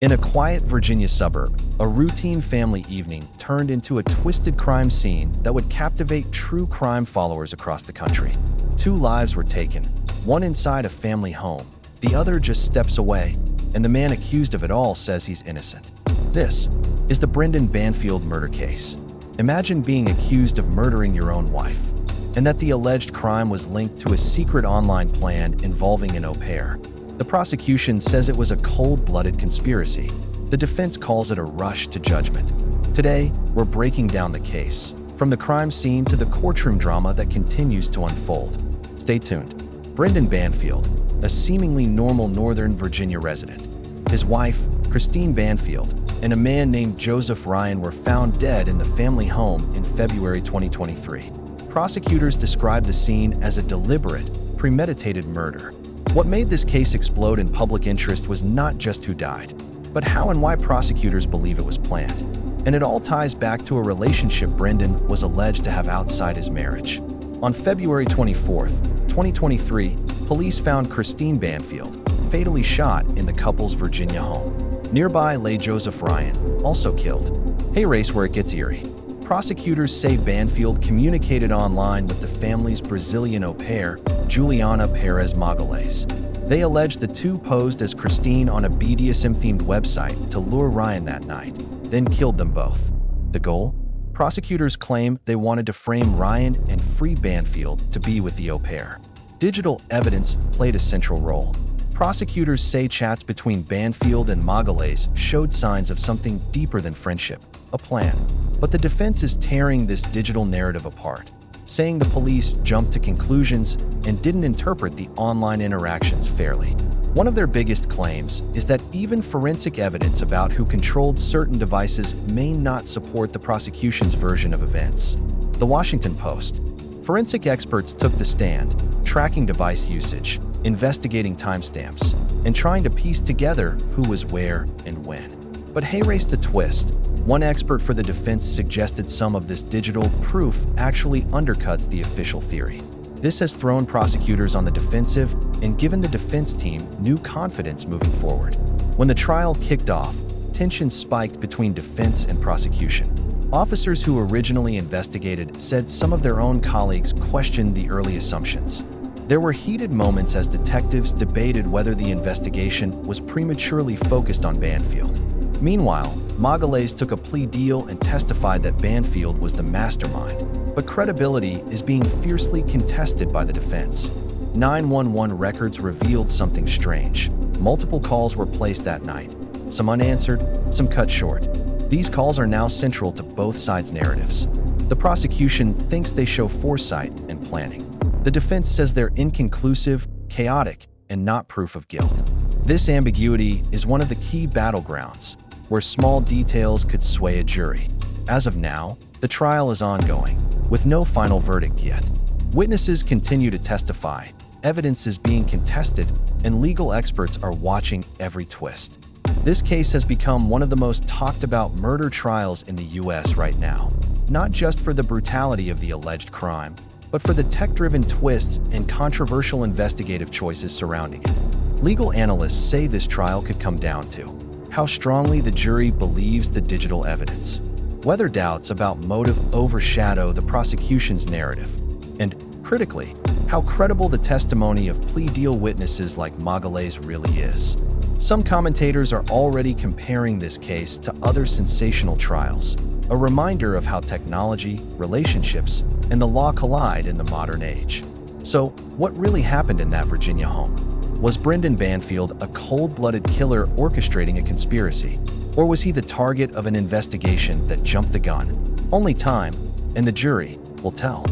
In a quiet Virginia suburb, a routine family evening turned into a twisted crime scene that would captivate true crime followers across the country. Two lives were taken, one inside a family home, the other just steps away, and the man accused of it all says he's innocent. This is the Brendan Banfield murder case. Imagine being accused of murdering your own wife, and that the alleged crime was linked to a secret online plan involving an au pair. The prosecution says it was a cold-blooded conspiracy. The defense calls it a rush to judgment. Today, we're breaking down the case, from the crime scene to the courtroom drama that continues to unfold. Stay tuned. Brendan Banfield, a seemingly normal Northern Virginia resident. His wife, Christine Banfield, and a man named Joseph Ryan were found dead in the family home in February 2023. Prosecutors described the scene as a deliberate, premeditated murder. What made this case explode in public interest was not just who died, but how and why prosecutors believe it was planned. And it all ties back to a relationship Brendan was alleged to have outside his marriage. On February 24, 2023, police found Christine Banfield fatally shot in the couple's Virginia home. Nearby lay Joseph Ryan, also killed. Hey, race where it gets eerie. Prosecutors say Banfield communicated online with the family's Brazilian au pair, Juliana Perez Magalhães. They allege the two posed as Christine on a BDSM-themed website to lure Ryan that night, then killed them both. The goal? Prosecutors claim they wanted to frame Ryan and free Banfield to be with the au pair. Digital evidence played a central role. Prosecutors say chats between Banfield and Magalhães showed signs of something deeper than friendship, a plan. But the defense is tearing this digital narrative apart, saying the police jumped to conclusions and didn't interpret the online interactions fairly. One of their biggest claims is that even forensic evidence about who controlled certain devices may not support the prosecution's version of events. The Washington Post. Forensic experts took the stand, tracking device usage, investigating timestamps, and trying to piece together who was where and when. But hey, race the twist. One expert for the defense suggested some of this digital proof actually undercuts the official theory. This has thrown prosecutors on the defensive and given the defense team new confidence moving forward. When the trial kicked off, tension spiked between defense and prosecution. Officers who originally investigated said some of their own colleagues questioned the early assumptions. There were heated moments as detectives debated whether the investigation was prematurely focused on Banfield. Meanwhile, Magalhães took a plea deal and testified that Banfield was the mastermind, but credibility is being fiercely contested by the defense. 911 records revealed something strange. Multiple calls were placed that night, some unanswered, some cut short. These calls are now central to both sides' narratives. The prosecution thinks they show foresight and planning. The defense says they're inconclusive, chaotic, and not proof of guilt. This ambiguity is one of the key battlegrounds, where small details could sway a jury. As of now, the trial is ongoing, with no final verdict yet. Witnesses continue to testify, evidence is being contested, and legal experts are watching every twist. This case has become one of the most talked about murder trials in the US right now, not just for the brutality of the alleged crime, but for the tech-driven twists and controversial investigative choices surrounding it. Legal analysts say this trial could come down to how strongly the jury believes the digital evidence, whether doubts about motive overshadow the prosecution's narrative, and, critically, how credible the testimony of plea deal witnesses like Magalhães really is. Some commentators are already comparing this case to other sensational trials, a reminder of how technology, relationships, and the law collide in the modern age. So, what really happened in that Virginia home? Was Brendan Banfield a cold-blooded killer orchestrating a conspiracy? Or was he the target of an investigation that jumped the gun? Only time, and the jury, will tell.